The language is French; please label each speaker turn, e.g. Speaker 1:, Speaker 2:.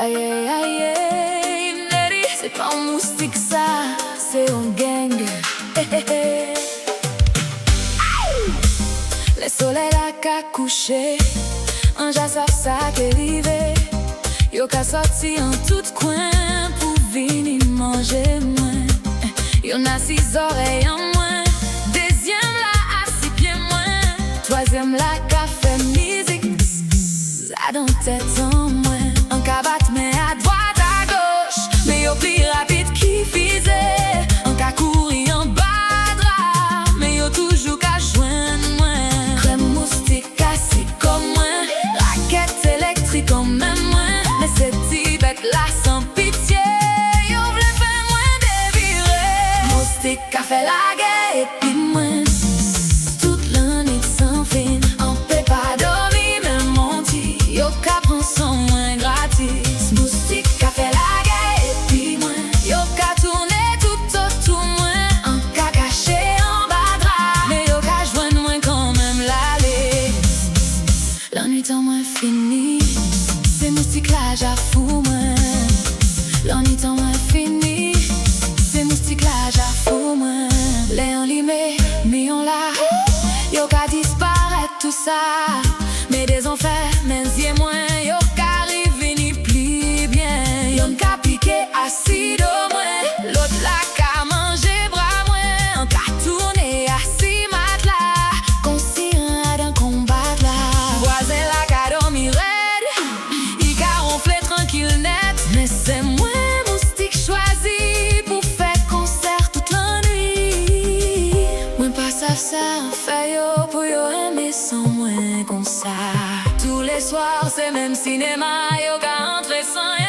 Speaker 1: Aïe aïe aïe aïe, Nelly, c'est pas un moustique ça, c'est un gang. Le soleil a qu'à coucher, un jas savent ça qu'est arrivé. Yo qu'à sorti en tout coin pour venir manger moins. Y'en a 6 oreilles en moins, deuxième là à 6 pieds moins, troisième là qu'a fait musique, ça dans tête en moins. Un cabat mais à droite à gauche, mais yo plus rapide qui visait. Un cas courir en bas drap, mais yo toujours qu'à joindre moins. Crème moustique cassée comme moins, raquette électrique en même moins. Mais ces petits bêtes là sans pitié, yo v'lait faire moins dévirer. Moustique a fait la guerre et puis moins. Toute la nuit sans fin, on peut pas dormir même monter. Yo qu'à prendre son moins gratis. Moustique a fait la guerre et puis moins. Yo qu'à tourner tout autour moins. Un cas caché en bas drap, mais yo qu'à joindre moins quand même l'aller. La nuit en moins fini, c'est moustique là j'ai fou moins. La nuit en moins fini, c'est moustique là j'ai fou moins. Les enlimés, mais on l'a. Yo qu'à disparaître tout ça, mais des enfers, mais y'a moins. Yo qu'à arriver ni plus bien. Y'en qu'à piquer assis au moins. L'autre là qu'à manger bras moins. On qu'à tourner assis matelas, conscient d'un combat là. Voisin là qu'à dormir raide, il qu'à ronfler tranquille net. Mais c'est moi moustique choisi pour faire concert toute la nuit. Moi pas ça fait yo pour yo aimer sans moins comme ça. Tous les soirs c'est même cinéma, yo qu'à entrer sans rien.